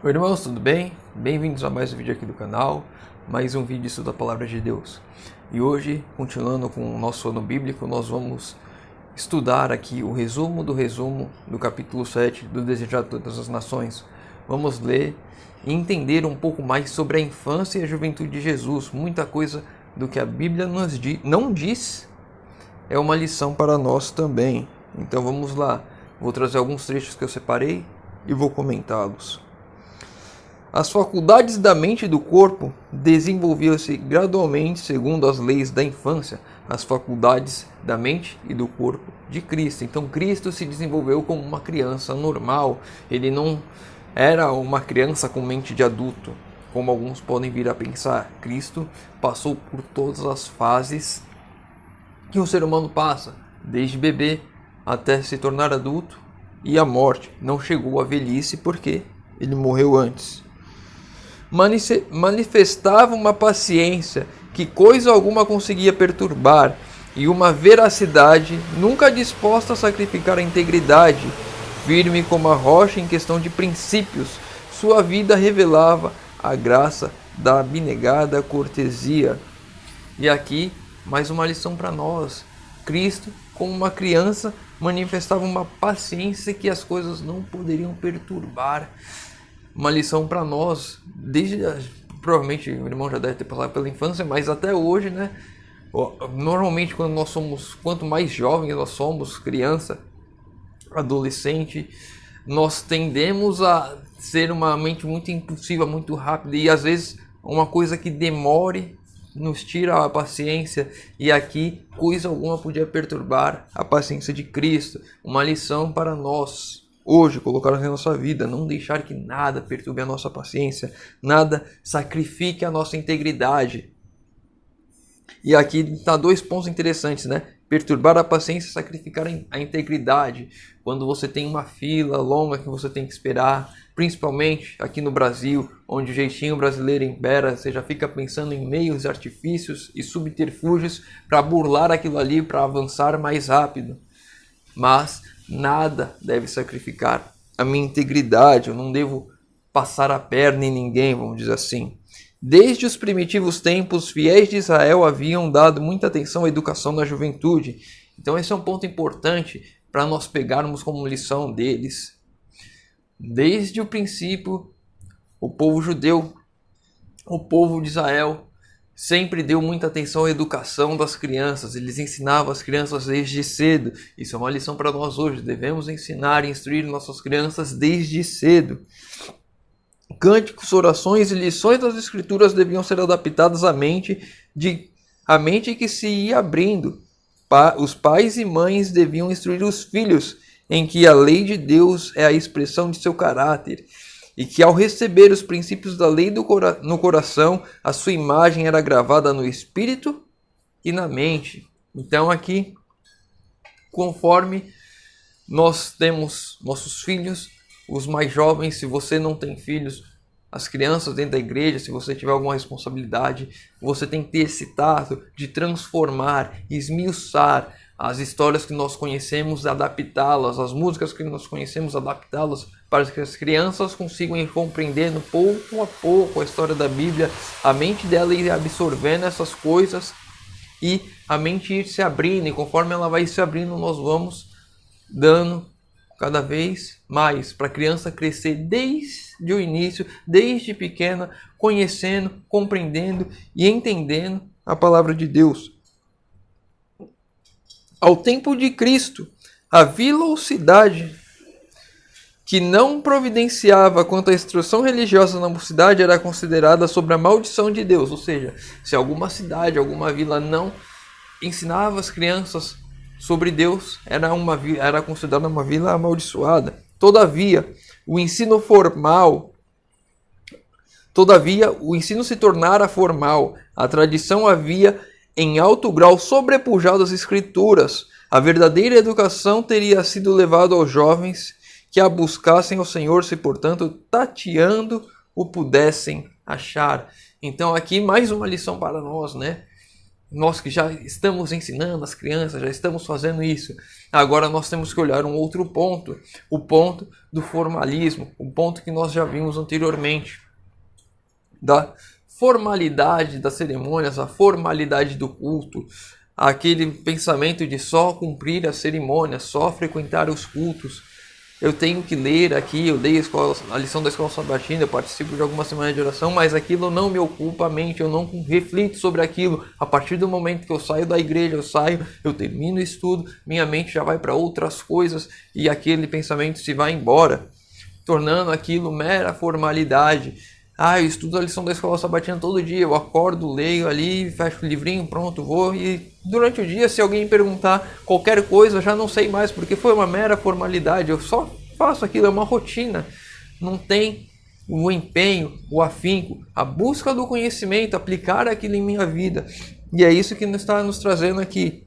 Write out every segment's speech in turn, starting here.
Oi, irmãos, tudo bem? Bem-vindos a mais um vídeo aqui do canal, mais um vídeo sobre a Palavra de Deus. E hoje, continuando com o nosso ano bíblico, nós vamos estudar aqui o resumo do capítulo 7 do Desejado de Todas as Nações. Vamos ler e entender um pouco mais sobre a infância e a juventude de Jesus. Muita coisa do que a Bíblia não diz é uma lição para nós também. Então vamos lá, vou trazer alguns trechos que eu separei e vou comentá-los. As faculdades da mente e do corpo desenvolviam-se gradualmente segundo as leis da infância, as faculdades da mente e do corpo de Cristo. Então Cristo se desenvolveu como uma criança normal, ele não era uma criança com mente de adulto, como alguns podem vir a pensar. Cristo passou por todas as fases que um ser humano passa, desde bebê até se tornar adulto e a morte. Não chegou à velhice porque ele morreu antes. Manifestava uma paciência que coisa alguma conseguia perturbar e uma veracidade nunca disposta a sacrificar a integridade, firme como a rocha em questão de princípios. Sua vida revelava a graça da abnegada cortesia. E aqui mais uma lição para nós. Cristo, como uma criança, manifestava uma paciência que as coisas não poderiam perturbar. Uma lição para nós, provavelmente o irmão já deve ter passado pela infância, mas até hoje, né? Normalmente quanto mais jovens nós somos, criança, adolescente, nós tendemos a ser uma mente muito impulsiva, muito rápida, e às vezes uma coisa que demore nos tira a paciência, e aqui coisa alguma podia perturbar a paciência de Cristo. Uma lição para nós hoje, colocar na nossa vida, não deixar que nada perturbe a nossa paciência, nada sacrifique a nossa integridade. E aqui está dois pontos interessantes, né? Perturbar a paciência e sacrificar a integridade. Quando você tem uma fila longa que você tem que esperar, principalmente aqui no Brasil, onde o jeitinho brasileiro impera, você já fica pensando em meios, artifícios e subterfúgios para burlar aquilo ali, para avançar mais rápido. Mas nada deve sacrificar a minha integridade, eu não devo passar a perna em ninguém, vamos dizer assim. Desde os primitivos tempos, fiéis de Israel haviam dado muita atenção à educação da juventude. Então esse é um ponto importante para nós pegarmos como lição deles. Desde o princípio, o povo judeu, o povo de Israel, sempre deu muita atenção à educação das crianças. Eles ensinavam as crianças desde cedo. Isso é uma lição para nós hoje. Devemos ensinar e instruir nossas crianças desde cedo. Cânticos, orações e lições das Escrituras deviam ser adaptadas à mente que se ia abrindo. Os pais e mães deviam instruir os filhos em que a lei de Deus é a expressão de seu caráter, e que ao receber os princípios da lei no coração, a sua imagem era gravada no espírito e na mente. Então aqui, conforme nós temos nossos filhos, os mais jovens, se você não tem filhos, as crianças dentro da igreja, se você tiver alguma responsabilidade, você tem que ter esse tato de transformar, esmiuçar as histórias que nós conhecemos, adaptá-las, as músicas que nós conhecemos, adaptá-las para que as crianças consigam ir compreendendo pouco a pouco a história da Bíblia, a mente dela ir absorvendo essas coisas e a mente ir se abrindo, e conforme ela vai se abrindo, nós vamos dando cada vez mais para a criança crescer desde o início, desde pequena, conhecendo, compreendendo e entendendo a palavra de Deus. Ao tempo de Cristo, a vila ou cidade que não providenciava quanto à instrução religiosa na mocidade era considerada sob a maldição de Deus. Ou seja, se alguma cidade, alguma vila não ensinava as crianças sobre Deus, era considerada uma vila amaldiçoada. Todavia, o ensino se tornara formal. A tradição havia em alto grau sobrepujado as Escrituras. A verdadeira educação teria sido levada aos jovens que a buscassem ao Senhor, se portanto tateando o pudessem achar. Então aqui mais uma lição para nós, né? nós que já estamos ensinando as crianças, já estamos fazendo isso, agora nós temos que olhar um outro ponto, o ponto do formalismo, o ponto que nós já vimos anteriormente, da formalidade das cerimônias, a formalidade do culto, aquele pensamento de só cumprir a cerimônia, só frequentar os cultos. Eu tenho que ler aqui, eu dei a lição da escola sabatina, eu participo de alguma semana de oração, mas aquilo não me ocupa a mente, eu não reflito sobre aquilo. A partir do momento que eu saio da igreja, eu termino o estudo, minha mente já vai para outras coisas e aquele pensamento se vai embora, tornando aquilo mera formalidade. Eu estudo a lição da escola sabatina todo dia, eu acordo, leio ali, fecho o livrinho, pronto, vou. E durante o dia, se alguém perguntar qualquer coisa, eu já não sei mais, porque foi uma mera formalidade, eu só faço aquilo, é uma rotina. Não tem o empenho, o afinco, a busca do conhecimento, aplicar aquilo em minha vida. E é isso que está nos trazendo aqui.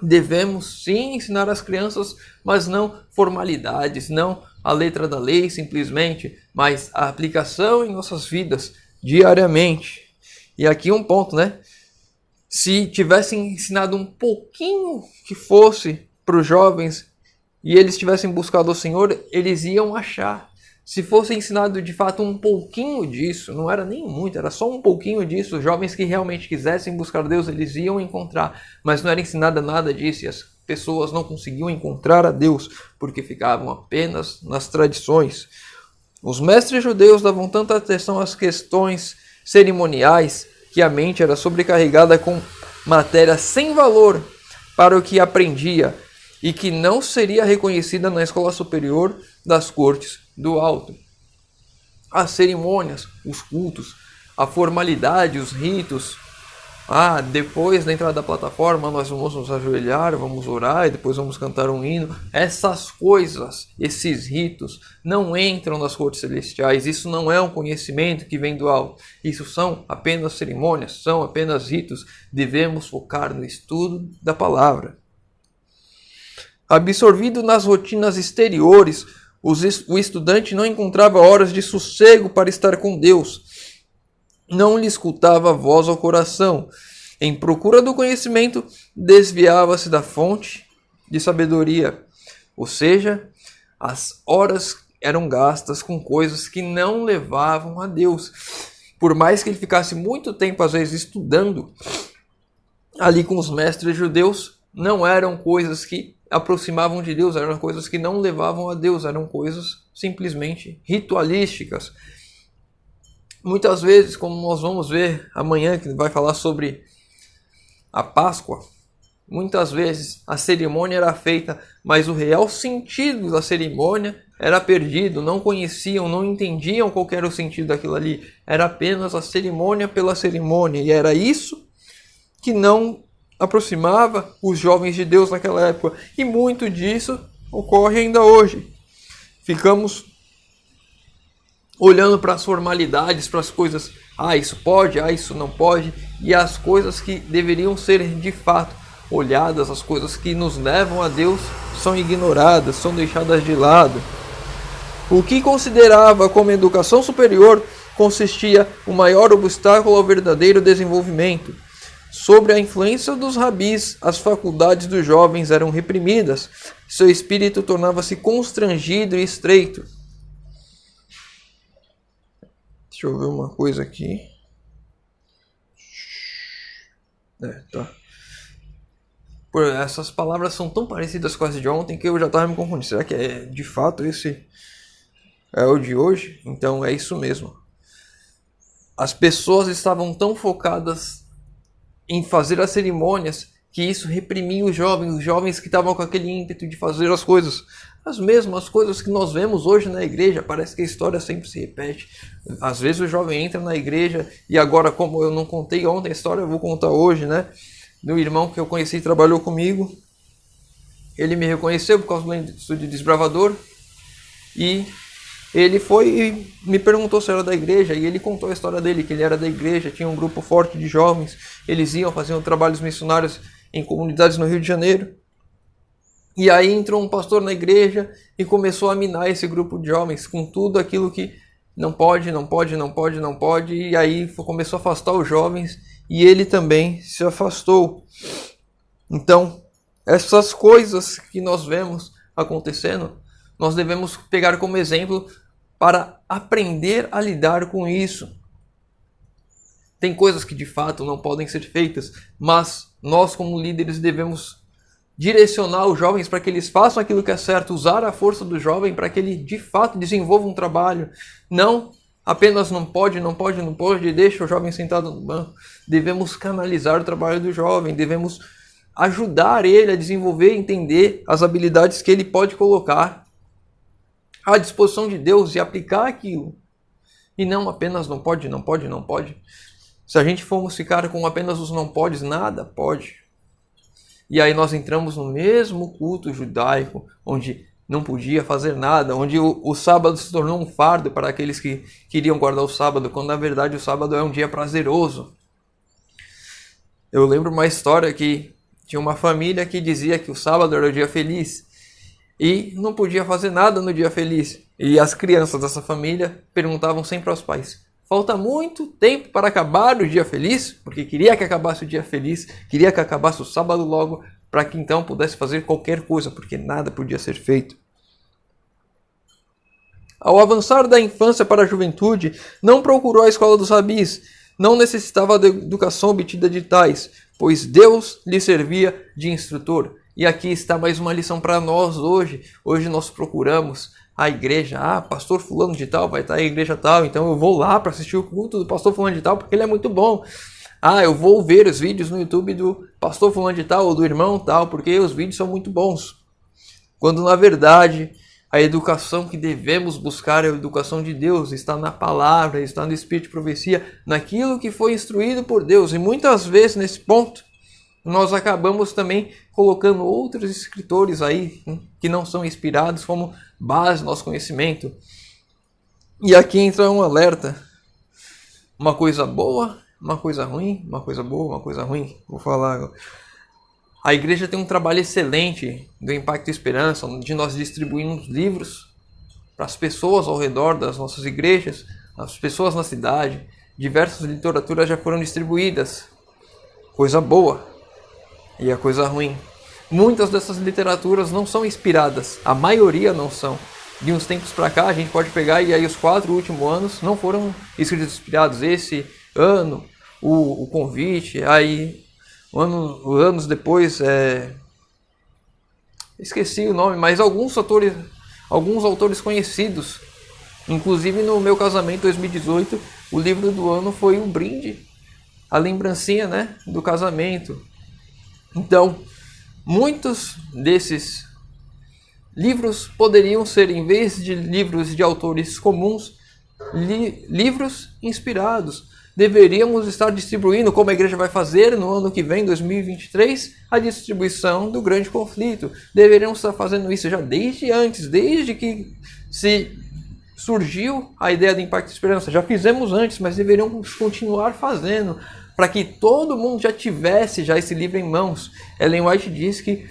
Devemos sim ensinar as crianças, mas não formalidades, não a letra da lei simplesmente, mas a aplicação em nossas vidas diariamente. E aqui um ponto, né? Se tivessem ensinado um pouquinho que fosse para os jovens e eles tivessem buscado o Senhor, eles iam achar. Se fosse ensinado de fato um pouquinho disso, não era nem muito, era só um pouquinho disso, os jovens que realmente quisessem buscar Deus, eles iam encontrar, mas não era ensinado nada disso e as pessoas não conseguiam encontrar a Deus porque ficavam apenas nas tradições. Os mestres judeus davam tanta atenção às questões cerimoniais que a mente era sobrecarregada com matéria sem valor para o que aprendia e que não seria reconhecida na escola superior das cortes do alto. As cerimônias, os cultos, a formalidade, os ritos. Depois da entrada da plataforma nós vamos nos ajoelhar, vamos orar e depois vamos cantar um hino. Essas coisas, esses ritos não entram nas cortes celestiais. Isso não é um conhecimento que vem do alto. Isso são apenas cerimônias, são apenas ritos. Devemos focar no estudo da palavra. Absorvido nas rotinas exteriores, o estudante não encontrava horas de sossego para estar com Deus. Não lhe escutava a voz ao coração. Em procura do conhecimento, desviava-se da fonte de sabedoria. Ou seja, as horas eram gastas com coisas que não levavam a Deus. Por mais que ele ficasse muito tempo, às vezes, estudando ali com os mestres judeus, não eram coisas que aproximavam de Deus, eram coisas que não levavam a Deus, eram coisas simplesmente ritualísticas. Muitas vezes, como nós vamos ver amanhã, que vai falar sobre a Páscoa, muitas vezes a cerimônia era feita, mas o real sentido da cerimônia era perdido, não conheciam, não entendiam qual era o sentido daquilo ali, era apenas a cerimônia pela cerimônia, e era isso que não aproximava os jovens de Deus naquela época, e muito disso ocorre ainda hoje. Ficamos olhando para as formalidades, para as coisas, isso pode, isso não pode, e as coisas que deveriam ser de fato olhadas, as coisas que nos levam a Deus, são ignoradas, são deixadas de lado. O que considerava como educação superior consistia o maior obstáculo ao verdadeiro desenvolvimento. Sob a influência dos rabis, as faculdades dos jovens eram reprimidas, seu espírito tornava-se constrangido e estreito. Deixa eu ver uma coisa aqui. Essas palavras são tão parecidas com as de ontem que eu já estava me confundindo. Será que é de fato esse é o de hoje? Então é isso mesmo. As pessoas estavam tão focadas em fazer as cerimônias que isso reprimia os jovens que estavam com aquele ímpeto de fazer as coisas. As mesmas coisas que nós vemos hoje na igreja, parece que a história sempre se repete. Às vezes o jovem entra na igreja e agora, como eu não contei ontem a história, eu vou contar hoje, né? Do irmão que eu conheci e trabalhou comigo. Ele me reconheceu por causa do estúdio de desbravador e ele foi e me perguntou se era da igreja, e ele contou a história dele, que ele era da igreja, tinha um grupo forte de jovens, eles iam fazendo trabalhos missionários em comunidades no Rio de Janeiro. E aí entrou um pastor na igreja e começou a minar esse grupo de jovens com tudo aquilo que não pode, e aí começou a afastar os jovens, e ele também se afastou. Então, essas coisas que nós vemos acontecendo, nós devemos pegar como exemplo para aprender a lidar com isso. Tem coisas que de fato não podem ser feitas, mas nós como líderes devemos direcionar os jovens para que eles façam aquilo que é certo, usar a força do jovem para que ele de fato desenvolva um trabalho. Não apenas não pode, deixa o jovem sentado no banco. Devemos canalizar o trabalho do jovem, devemos ajudar ele a desenvolver e entender as habilidades que ele pode colocar à disposição de Deus e aplicar aquilo. E não apenas não pode. Se a gente formos ficar com apenas os não podes, nada pode. E aí nós entramos no mesmo culto judaico, onde não podia fazer nada, onde o sábado se tornou um fardo para aqueles que queriam guardar o sábado, quando na verdade o sábado é um dia prazeroso. Eu lembro uma história que tinha uma família que dizia que o sábado era o dia feliz e não podia fazer nada no dia feliz. E as crianças dessa família perguntavam sempre aos pais: falta muito tempo para acabar o dia feliz? Porque queria que acabasse o dia feliz, queria que acabasse o sábado logo, para que então pudesse fazer qualquer coisa, porque nada podia ser feito. Ao avançar da infância para a juventude, não procurou a escola dos rabis, não necessitava da educação obtida de tais, pois Deus lhe servia de instrutor. E aqui está mais uma lição para nós hoje. Hoje nós procuramos a igreja, pastor fulano de tal vai estar na igreja tal, então eu vou lá para assistir o culto do pastor fulano de tal, porque ele é muito bom. Eu vou ver os vídeos no YouTube do pastor fulano de tal, ou do irmão tal, porque os vídeos são muito bons. Quando na verdade a educação que devemos buscar é a educação de Deus, está na palavra, está no Espírito de profecia, naquilo que foi instruído por Deus. E muitas vezes nesse ponto nós acabamos também colocando outros escritores aí que não são inspirados como base do nosso conhecimento. E aqui entra um alerta. Uma coisa boa, uma coisa ruim, uma coisa boa, uma coisa ruim. Vou falar agora. A igreja tem um trabalho excelente do Impacto e Esperança, onde nós distribuímos livros para as pessoas ao redor das nossas igrejas, as pessoas na cidade. Diversas literaturas já foram distribuídas. Coisa boa. E a coisa ruim. Muitas dessas literaturas não são inspiradas. A maioria não são. De uns tempos para cá, a gente pode pegar e aí os 4 últimos anos não foram escritos inspirados. Esse ano, o Convite, aí anos depois, esqueci o nome, mas alguns autores conhecidos. Inclusive no meu casamento 2018, o livro do ano foi o brinde, a lembrancinha, né, do casamento. Então, muitos desses livros poderiam ser, em vez de livros de autores comuns, livros inspirados. Deveríamos estar distribuindo, como a igreja vai fazer no ano que vem, 2023, a distribuição do grande conflito. Deveríamos estar fazendo isso já desde antes, desde que se surgiu a ideia do Impacto e Esperança. Já fizemos antes, mas deveríamos continuar fazendo, para que todo mundo já tivesse esse livro em mãos. Ellen White diz que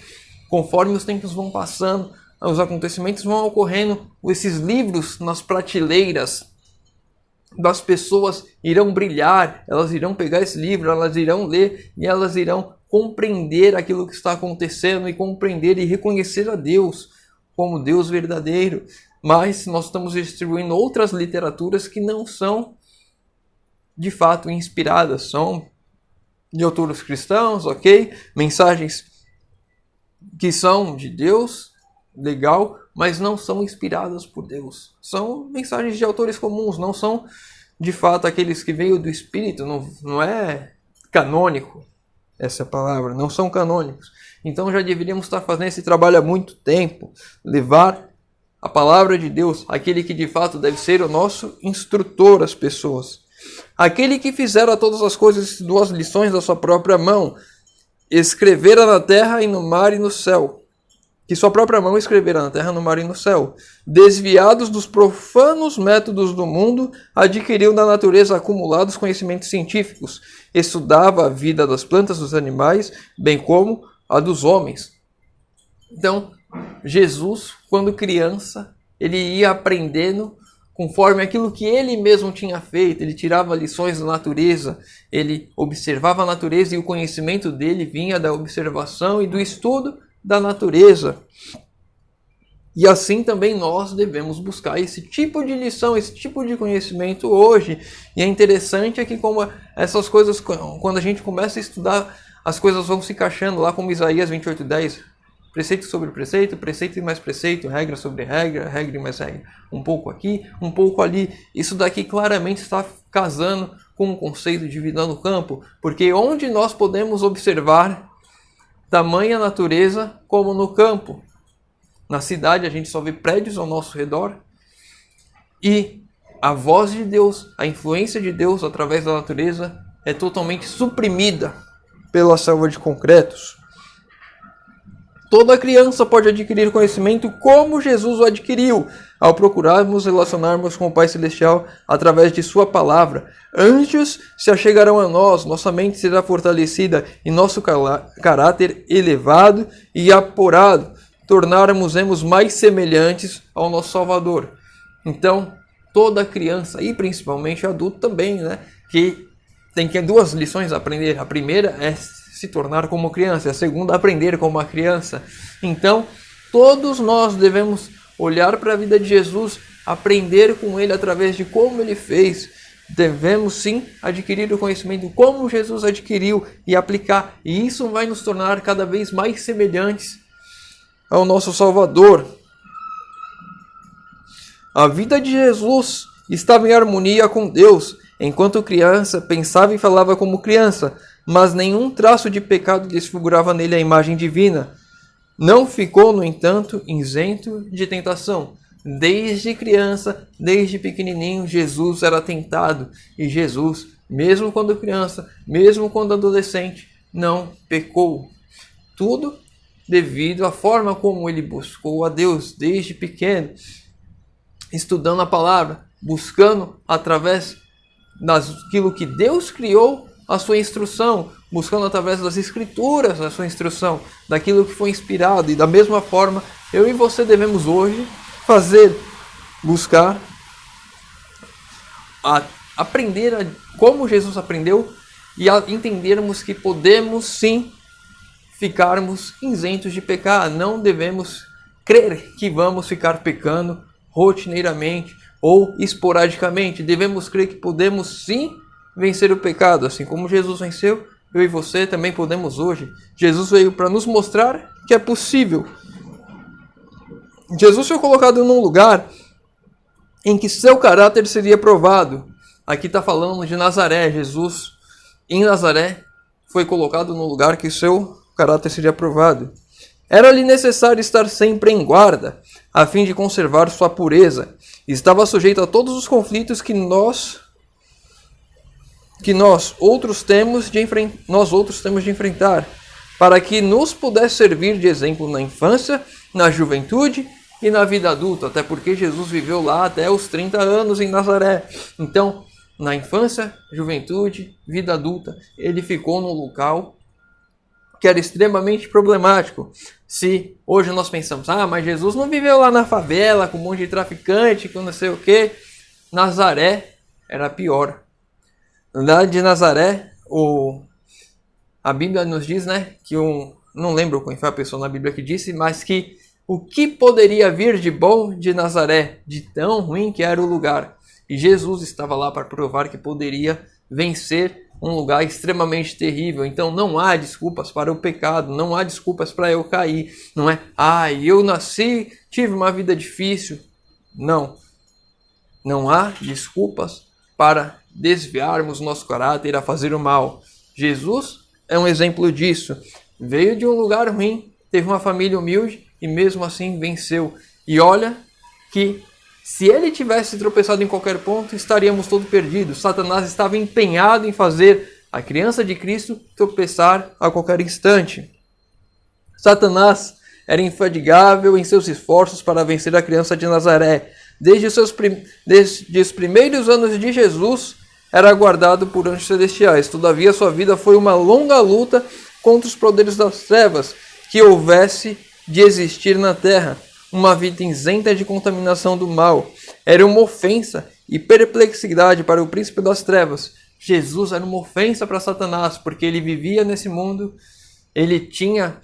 conforme os tempos vão passando, os acontecimentos vão ocorrendo, esses livros nas prateleiras das pessoas irão brilhar, elas irão pegar esse livro, elas irão ler e elas irão compreender aquilo que está acontecendo e compreender e reconhecer a Deus como Deus verdadeiro. Mas nós estamos distribuindo outras literaturas que não são de fato inspiradas, são de autores cristãos, ok? Mensagens que são de Deus, legal, mas não são inspiradas por Deus. São mensagens de autores comuns, não são de fato aqueles que veio do Espírito, não é canônico, essa é a palavra, não são canônicos. Então já deveríamos estar fazendo esse trabalho há muito tempo, levar a palavra de Deus, aquele que de fato deve ser o nosso instrutor às pessoas. Aquele que fizera todas as coisas, 2 lições da sua própria mão, escrevera na terra e no mar e no céu. Que sua própria mão escrevera na terra, no mar e no céu. Desviados dos profanos métodos do mundo, adquiriu da natureza acumulados conhecimentos científicos. Estudava a vida das plantas, dos animais, bem como a dos homens. Então, Jesus, quando criança, ele ia aprendendo conforme aquilo que ele mesmo tinha feito. Ele tirava lições da natureza, ele observava a natureza e o conhecimento dele vinha da observação e do estudo da natureza. E assim também nós devemos buscar esse tipo de lição, esse tipo de conhecimento hoje. E é interessante que como essas coisas, quando a gente começa a estudar, as coisas vão se encaixando lá como Isaías 28:10. Preceito sobre preceito, preceito e mais preceito, regra sobre regra, regra e mais regra. Um pouco aqui, um pouco ali. Isso daqui claramente está casando com o conceito de vida no campo. Porque onde nós podemos observar tamanha natureza como no campo? Na cidade a gente só vê prédios ao nosso redor e a voz de Deus, a influência de Deus através da natureza é totalmente suprimida pela selva de concretos. Toda criança pode adquirir conhecimento como Jesus o adquiriu, ao procurarmos relacionarmos com o Pai Celestial através de sua palavra. Anjos se achegarão a nós, nossa mente será fortalecida e nosso caráter elevado e apurado. Tornarmos mais semelhantes ao nosso Salvador. Então, toda criança, e principalmente adulto também, né, que tem que ter duas lições a aprender. A primeira é se tornar como criança, a segunda aprender como uma criança. Então, todos nós devemos olhar para a vida de Jesus, aprender com ele através de como ele fez. Devemos sim adquirir o conhecimento como Jesus adquiriu e aplicar. E isso vai nos tornar cada vez mais semelhantes ao nosso Salvador. A vida de Jesus estava em harmonia com Deus. Enquanto criança, pensava e falava como criança, mas nenhum traço de pecado desfigurava nele a imagem divina. Não ficou, no entanto, isento de tentação. Desde criança, desde pequenininho, Jesus era tentado. E Jesus, mesmo quando criança, mesmo quando adolescente, não pecou. Tudo devido à forma como ele buscou a Deus desde pequeno, estudando a palavra, buscando através daquilo que Deus criou a sua instrução, buscando através das escrituras a sua instrução, daquilo que foi inspirado. E da mesma forma, eu e você devemos hoje buscar aprender como Jesus aprendeu e entendermos que podemos sim ficarmos isentos de pecar. Não devemos crer que vamos ficar pecando rotineiramente ou esporadicamente. Devemos crer que podemos sim vencer o pecado. Assim como Jesus venceu, eu e você também podemos hoje. Jesus veio para nos mostrar que é possível. Jesus foi colocado num lugar em que seu caráter seria provado. Aqui está falando de Nazaré. Jesus, em Nazaré, foi colocado num lugar que seu caráter seria provado. Era-lhe necessário estar sempre em guarda, a fim de conservar sua pureza. Estava sujeito a todos os conflitos que nós outros temos de enfrentar, para que nos pudesse servir de exemplo na infância, na juventude e na vida adulta, até porque Jesus viveu lá até os 30 anos em Nazaré. Então, na infância, juventude, vida adulta, ele ficou num local que era extremamente problemático. Se hoje nós pensamos, mas Jesus não viveu lá na favela com um monte de traficante, com não sei o que. Nazaré era pior. Na cidade de Nazaré, a Bíblia nos diz, né, que não lembro quem foi a pessoa na Bíblia que disse, mas que o que poderia vir de bom de Nazaré, de tão ruim que era o lugar. E Jesus estava lá para provar que poderia vencer um lugar extremamente terrível. Então não há desculpas para o pecado, não há desculpas para eu cair. Não é, eu nasci, tive uma vida difícil. Não há desculpas para desviarmos nosso caráter a fazer o mal. Jesus é um exemplo disso. Veio de um lugar ruim, teve uma família humilde e mesmo assim venceu. E olha que se ele tivesse tropeçado em qualquer ponto, estaríamos todos perdidos. Satanás estava empenhado em fazer a criança de Cristo tropeçar a qualquer instante. Satanás era infadigável em seus esforços para vencer a criança de Nazaré. Desde os primeiros anos de Jesus, era guardado por anjos celestiais. Todavia, sua vida foi uma longa luta contra os poderes das trevas que houvesse de existir na terra. uma vida isenta de contaminação do mal. Era uma ofensa e perplexidade para o príncipe das trevas. Jesus era uma ofensa para Satanás, porque ele vivia nesse mundo, ele tinha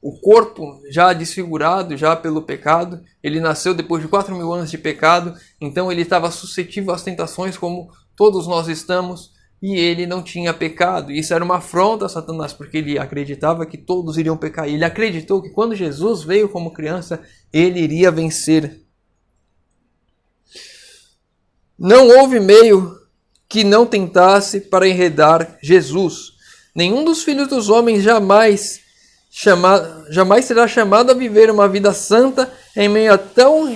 o corpo já desfigurado já pelo pecado, ele nasceu depois de 4.000 anos de pecado, então ele estava suscetível às tentações como todos nós estamos, e ele não tinha pecado. Isso era uma afronta a Satanás, porque ele acreditava que todos iriam pecar. Ele acreditou que quando Jesus veio como criança, ele iria vencer. Não houve meio que não tentasse para enredar Jesus. Nenhum dos filhos dos homens jamais será chamado a viver uma vida santa em meio a tão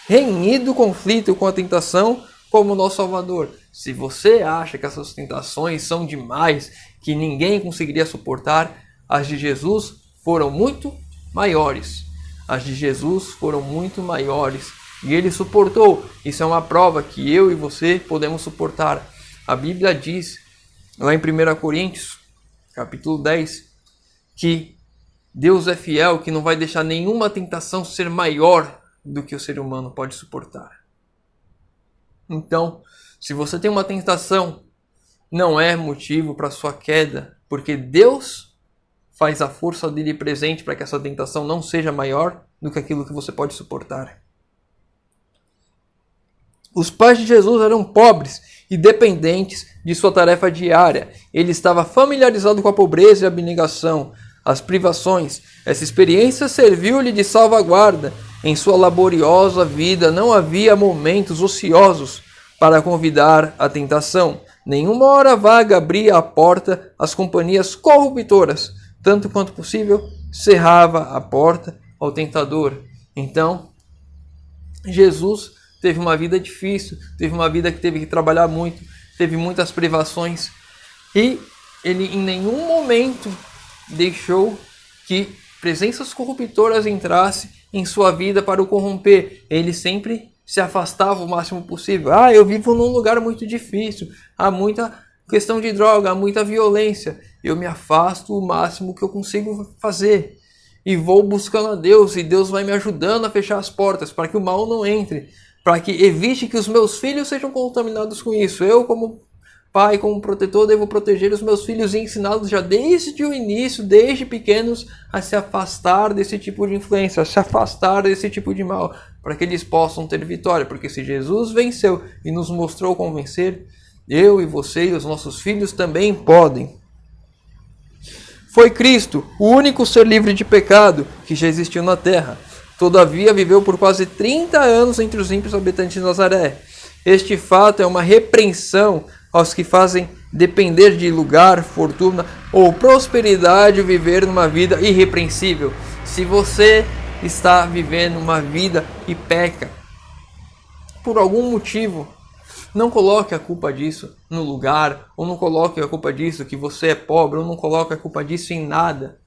renhido conflito com a tentação como o nosso Salvador. Se você acha que essas tentações são demais, que ninguém conseguiria suportar, as de Jesus foram muito maiores. As de Jesus foram muito maiores. E ele suportou. Isso é uma prova que eu e você podemos suportar. A Bíblia diz, lá em 1 Coríntios, capítulo 10, que Deus é fiel, que não vai deixar nenhuma tentação ser maior do que o ser humano pode suportar. Então, se você tem uma tentação, não é motivo para sua queda, porque Deus faz a força dele presente para que essa tentação não seja maior do que aquilo que você pode suportar. Os pais de Jesus eram pobres e dependentes de sua tarefa diária. Ele estava familiarizado com a pobreza e a abnegação, as privações. Essa experiência serviu-lhe de salvaguarda. Em sua laboriosa vida não havia momentos ociosos para convidar a tentação. Nenhuma hora vaga abria a porta às companhias corruptoras. Tanto quanto possível, cerrava a porta ao tentador. Então, Jesus teve uma vida difícil, teve uma vida que teve que trabalhar muito, teve muitas privações. E ele em nenhum momento deixou que presenças corruptoras entrassem em sua vida para o corromper. Ele sempre se afastava o máximo possível. Eu vivo num lugar muito difícil, há muita questão de droga, há muita violência. Eu me afasto o máximo que eu consigo fazer. E vou buscando a Deus, e Deus vai me ajudando a fechar as portas para que o mal não entre, para que evite que os meus filhos sejam contaminados com isso. Eu, como pai, como protetor, devo proteger os meus filhos e ensiná-los já desde o início, desde pequenos, a se afastar desse tipo de influência, a se afastar desse tipo de mal, para que eles possam ter vitória. Porque se Jesus venceu e nos mostrou como vencer, eu e você e os nossos filhos também podem. Foi Cristo, o único ser livre de pecado que já existiu na terra. Todavia, viveu por quase 30 anos entre os ímpios habitantes de Nazaré. Este fato é uma repreensão aos que fazem depender de lugar, fortuna ou prosperidade viver numa vida irrepreensível. Se você está vivendo uma vida e peca por algum motivo, não coloque a culpa disso no lugar, ou não coloque a culpa disso que você é pobre, ou não coloque a culpa disso em nada,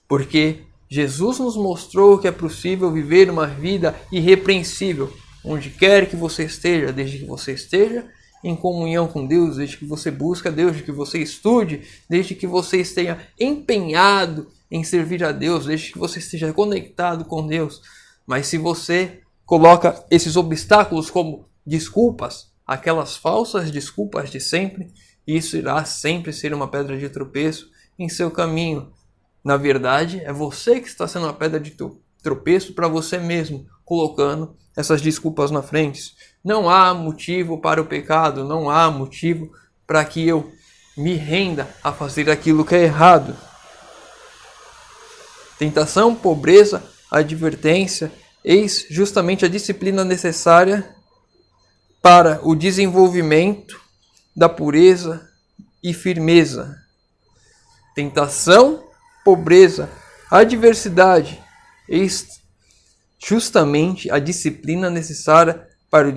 porque Jesus nos mostrou que é possível viver uma vida irrepreensível, onde quer que você esteja, desde que você esteja em comunhão com Deus, desde que você busque a Deus, desde que você estude, desde que você esteja empenhado em servir a Deus, desde que você esteja conectado com Deus. Mas se você coloca esses obstáculos como desculpas, aquelas falsas desculpas de sempre, isso irá sempre ser uma pedra de tropeço em seu caminho. Na verdade, é você que está sendo uma pedra de tropeço para você mesmo, colocando essas desculpas na frente. Não há motivo para o pecado, não há motivo para que eu me renda a fazer aquilo que é errado. Tentação, pobreza, advertência, eis justamente a disciplina necessária para o desenvolvimento da pureza e firmeza. Tentação, pobreza, adversidade, eis justamente a disciplina necessária para o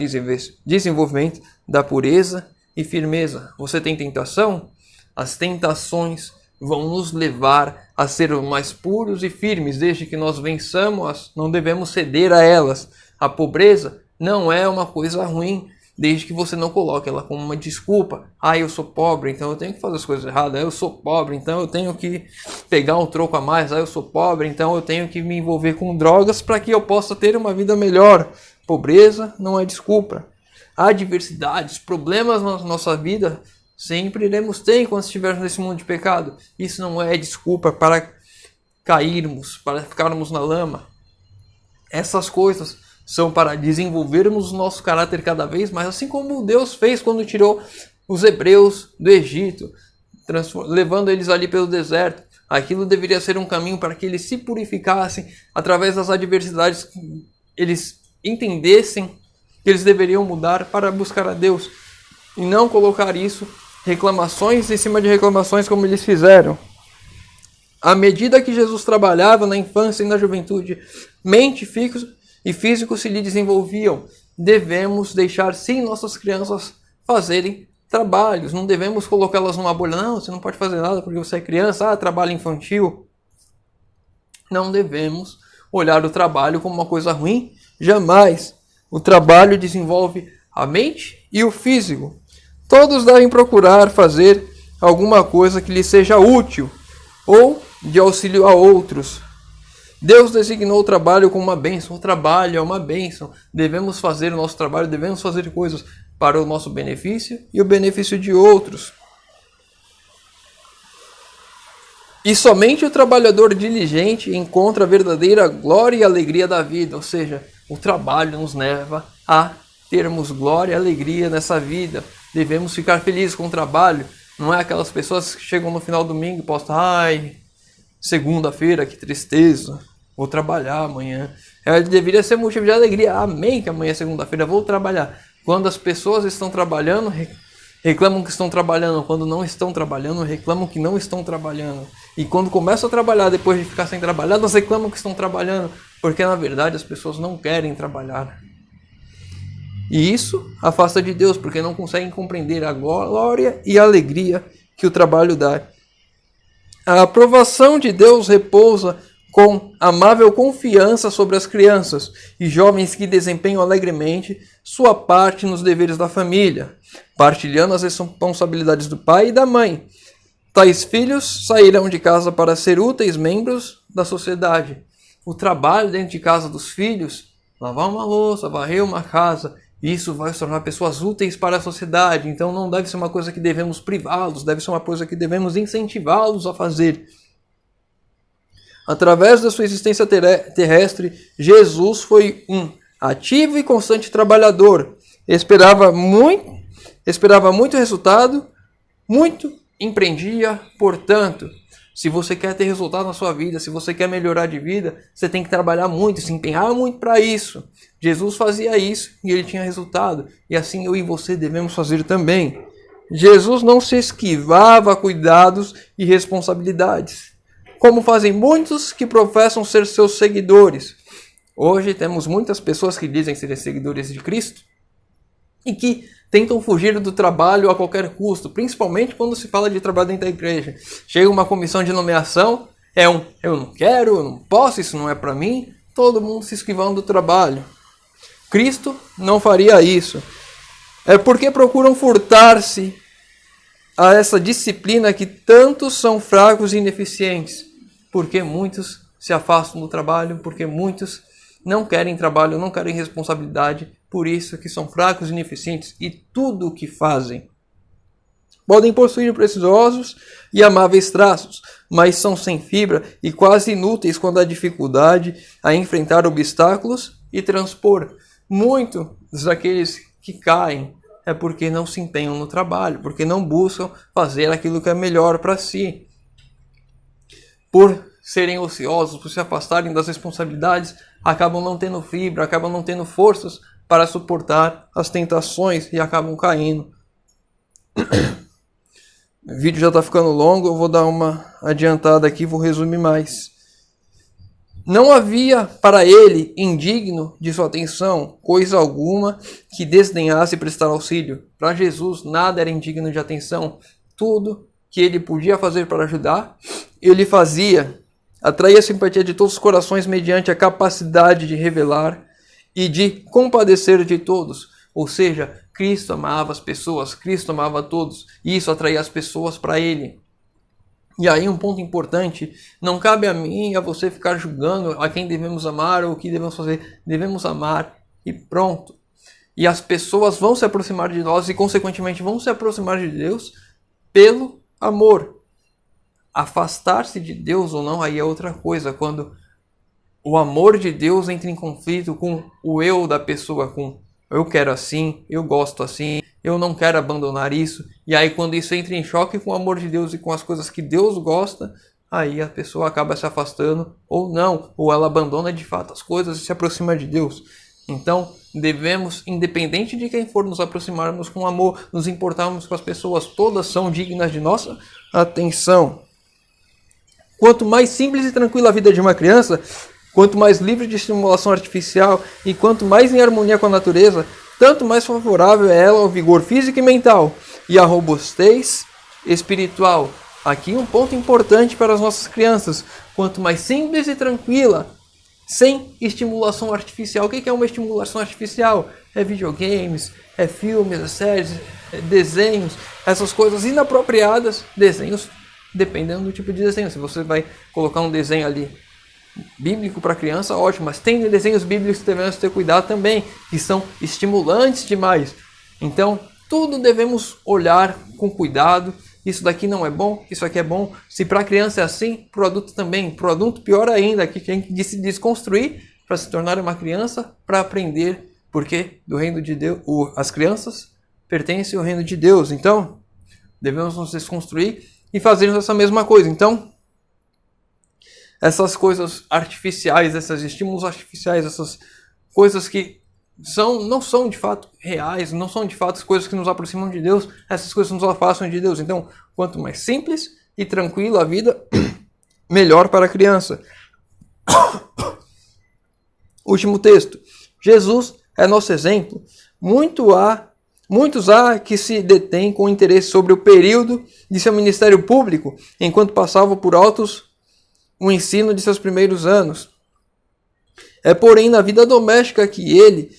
desenvolvimento da pureza e firmeza. Você tem tentação? As tentações vão nos levar a ser mais puros e firmes, desde que nós vençamos, não devemos ceder a elas. A pobreza não é uma coisa ruim, desde que você não coloque ela como uma desculpa. Eu sou pobre, então eu tenho que fazer as coisas erradas. Eu sou pobre, então eu tenho que pegar um troco a mais. Eu sou pobre, então eu tenho que me envolver com drogas para que eu possa ter uma vida melhor. Pobreza não é desculpa. Adversidades, problemas na nossa vida sempre iremos ter enquanto estivermos nesse mundo de pecado. Isso não é desculpa para cairmos, para ficarmos na lama. Essas coisas são para desenvolvermos o nosso caráter cada vez mais, assim como Deus fez quando tirou os hebreus do Egito, levando eles ali pelo deserto. Aquilo deveria ser um caminho para que eles se purificassem através das adversidades, eles entendessem que eles deveriam mudar para buscar a Deus e não colocar isso, reclamações em cima de reclamações como eles fizeram. À medida que Jesus trabalhava na infância e na juventude, mente e físico se lhe desenvolviam. Devemos deixar sim nossas crianças fazerem trabalhos. Não devemos colocá-las numa bolha. Não, você não pode fazer nada porque você é criança. Trabalho infantil. Não devemos olhar o trabalho como uma coisa ruim. Jamais. O trabalho desenvolve a mente e o físico. Todos devem procurar fazer alguma coisa que lhes seja útil ou de auxílio a outros. Deus designou o trabalho como uma bênção. O trabalho é uma bênção. Devemos fazer o nosso trabalho, devemos fazer coisas para o nosso benefício e o benefício de outros. E somente o trabalhador diligente encontra a verdadeira glória e alegria da vida. Ou seja, o trabalho nos leva a termos glória e alegria nessa vida. Devemos ficar felizes com o trabalho. Não é aquelas pessoas que chegam no final do domingo e postam: segunda-feira, que tristeza, vou trabalhar amanhã. Deveria ser motivo de alegria. Amém, que amanhã é segunda-feira, vou trabalhar. Quando as pessoas estão trabalhando, reclamam que estão trabalhando. Quando não estão trabalhando, reclamam que não estão trabalhando. E quando começam a trabalhar, depois de ficar sem trabalhar, elas reclamam que estão trabalhando. Porque na verdade as pessoas não querem trabalhar. E isso afasta de Deus, porque não conseguem compreender a glória e a alegria que o trabalho dá. A aprovação de Deus repousa com amável confiança sobre as crianças e jovens que desempenham alegremente sua parte nos deveres da família, partilhando as responsabilidades do pai e da mãe. Tais filhos sairão de casa para ser úteis membros da sociedade. O trabalho dentro de casa dos filhos, lavar uma louça, varrer uma casa, isso vai se tornar pessoas úteis para a sociedade. Então não deve ser uma coisa que devemos privá-los, deve ser uma coisa que devemos incentivá-los a fazer. Através da sua existência terrestre, Jesus foi um ativo e constante trabalhador. Esperava muito resultado, muito empreendia, portanto. Se você quer ter resultado na sua vida, se você quer melhorar de vida, você tem que trabalhar muito, se empenhar muito para isso. Jesus fazia isso e ele tinha resultado. E assim eu e você devemos fazer também. Jesus não se esquivava a cuidados e responsabilidades, como fazem muitos que professam ser seus seguidores. Hoje temos muitas pessoas que dizem ser seguidores de Cristo e que tentam fugir do trabalho a qualquer custo, principalmente quando se fala de trabalho dentro da igreja. Chega uma comissão de nomeação, eu não quero, eu não posso, isso não é para mim, todo mundo se esquivando do trabalho. Cristo não faria isso. É porque procuram furtar-se a essa disciplina que tantos são fracos e ineficientes. Porque muitos se afastam do trabalho, porque muitos não querem trabalho, não querem responsabilidade, por isso que são fracos e ineficientes e tudo o que fazem. Podem possuir preciosos e amáveis traços, mas são sem fibra e quase inúteis quando há dificuldade a enfrentar obstáculos e transpor. Muitos daqueles que caem é porque não se empenham no trabalho, porque não buscam fazer aquilo que é melhor para si. Por serem ociosos, por se afastarem das responsabilidades, acabam não tendo fibra, acabam não tendo forças para suportar as tentações e acabam caindo. O vídeo já está ficando longo, eu vou dar uma adiantada aqui, vou resumir mais. Não havia para ele, indigno de sua atenção, coisa alguma que desdenhasse prestar auxílio. Para Jesus, nada era indigno de atenção. Tudo que ele podia fazer para ajudar, ele fazia. Atraía a simpatia de todos os corações mediante a capacidade de revelar e de compadecer de todos. Ou seja, Cristo amava as pessoas, Cristo amava todos, e isso atraía as pessoas para Ele. E aí um ponto importante, não cabe a mim e a você ficar julgando a quem devemos amar ou o que devemos fazer. Devemos amar e pronto. E as pessoas vão se aproximar de nós e consequentemente vão se aproximar de Deus pelo amor. Afastar-se de Deus ou não, aí é outra coisa. Quando o amor de Deus entra em conflito com o eu da pessoa, com eu quero assim, eu gosto assim, eu não quero abandonar isso. E aí quando isso entra em choque com o amor de Deus e com as coisas que Deus gosta, aí a pessoa acaba se afastando ou não, ou ela abandona de fato as coisas e se aproxima de Deus. Então devemos, independente de quem for, nos aproximarmos com amor, nos importarmos com as pessoas, todas são dignas de nossa atenção. Quanto mais simples e tranquila a vida de uma criança, quanto mais livre de estimulação artificial e quanto mais em harmonia com a natureza, tanto mais favorável é ela ao vigor físico e mental e à robustez espiritual. Aqui um ponto importante para as nossas crianças. Quanto mais simples e tranquila, sem estimulação artificial. O que é uma estimulação artificial? É videogames, é filmes, é séries, é desenhos, essas coisas inapropriadas. Desenhos, dependendo do tipo de desenho. Se você vai colocar um desenho ali bíblico para criança, ótimo, mas tem desenhos bíblicos que devemos ter cuidado também, que são estimulantes demais. Então, tudo devemos olhar com cuidado. Isso daqui não é bom, isso aqui é bom. Se para a criança é assim, para o adulto também. Para o adulto, pior ainda, que tem que se desconstruir para se tornar uma criança, para aprender, porque do reino de Deus, as crianças pertencem ao reino de Deus. Então, devemos nos desconstruir e fazermos essa mesma coisa. Então, essas coisas artificiais, esses estímulos artificiais, essas coisas que não são de fato reais, não são de fato coisas que nos aproximam de Deus, essas coisas nos afastam de Deus. Então, quanto mais simples e tranquila a vida, melhor para a criança. Último texto. Jesus é nosso exemplo. Muitos há que se detêm com interesse sobre o período de seu ministério público, enquanto passava por altos o ensino de seus primeiros anos. É, porém, na vida doméstica que ele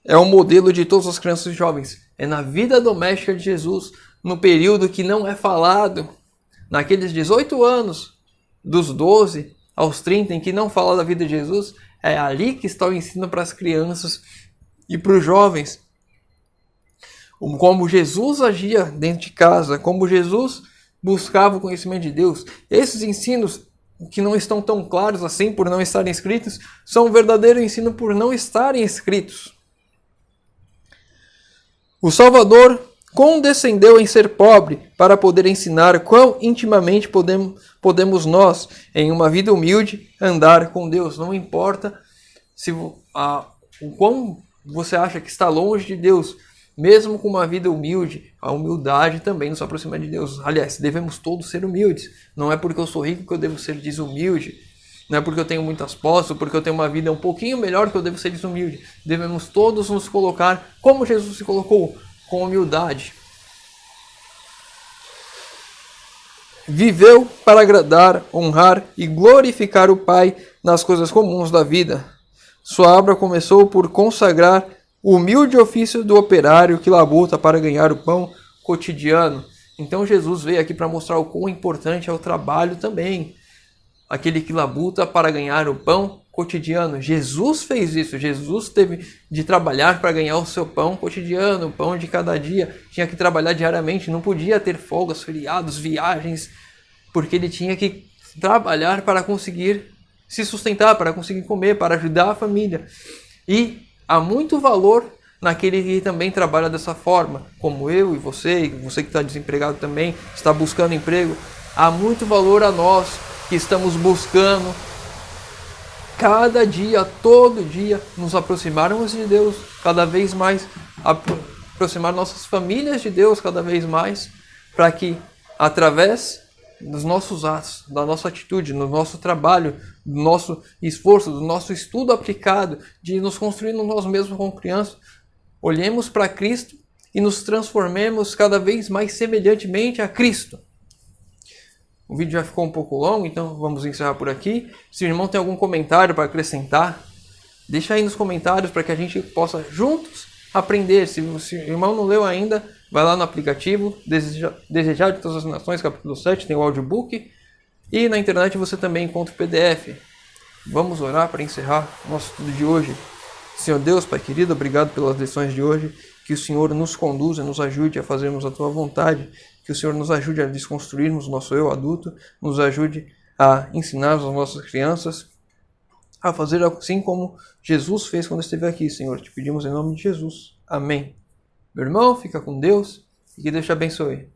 é o modelo de todas as crianças e jovens. É na vida doméstica de Jesus, no período que não é falado, naqueles 18 anos, dos 12 aos 30, em que não fala da vida de Jesus, é ali que está o ensino para as crianças e para os jovens. Como Jesus agia dentro de casa, como Jesus buscava o conhecimento de Deus. Esses ensinos que não estão tão claros assim por não estarem escritos, são um verdadeiro ensino por não estarem escritos. O Salvador condescendeu em ser pobre para poder ensinar quão intimamente podemos nós, em uma vida humilde, andar com Deus. Não importa se o quão você acha que está longe de Deus, mesmo com uma vida humilde, a humildade também nos aproxima de Deus. Aliás, devemos todos ser humildes. Não é porque eu sou rico que eu devo ser desumilde. Não é porque eu tenho muitas posses, ou porque eu tenho uma vida um pouquinho melhor que eu devo ser desumilde. Devemos todos nos colocar como Jesus se colocou, com humildade. Viveu para agradar, honrar e glorificar o Pai nas coisas comuns da vida. Sua obra começou por consagrar o humilde ofício do operário que labuta para ganhar o pão cotidiano. Então Jesus veio aqui para mostrar o quão importante é o trabalho também. Aquele que labuta para ganhar o pão cotidiano. Jesus fez isso. Jesus teve de trabalhar para ganhar o seu pão cotidiano, o pão de cada dia. Tinha que trabalhar diariamente, não podia ter folgas, feriados, viagens, porque ele tinha que trabalhar para conseguir se sustentar, para conseguir comer, para ajudar a família. E há muito valor naquele que também trabalha dessa forma, como eu e você que está desempregado também, está buscando emprego. Há muito valor a nós que estamos buscando cada dia, todo dia, nos aproximarmos de Deus cada vez mais, aproximar nossas famílias de Deus cada vez mais, para que através dos nossos atos, da nossa atitude, no nosso trabalho, do nosso esforço, do nosso estudo aplicado, de nos construindo nós mesmos como crianças, olhemos para Cristo e nos transformemos cada vez mais semelhantemente a Cristo. O vídeo já ficou um pouco longo, então vamos encerrar por aqui. Se o irmão tem algum comentário para acrescentar, deixa aí nos comentários para que a gente possa juntos aprender. Se o irmão não leu ainda, vai lá no aplicativo, Desejar de Todas as Nações, capítulo 7, tem o audiobook. E na internet você também encontra o PDF. Vamos orar para encerrar o nosso estudo de hoje. Senhor Deus, Pai querido, obrigado pelas lições de hoje. Que o Senhor nos conduza, nos ajude a fazermos a Tua vontade. Que o Senhor nos ajude a desconstruirmos o nosso eu adulto. Nos ajude a ensinar as nossas crianças a fazer assim como Jesus fez quando esteve aqui, Senhor. Te pedimos em nome de Jesus. Amém. Meu irmão, fica com Deus e que Deus te abençoe.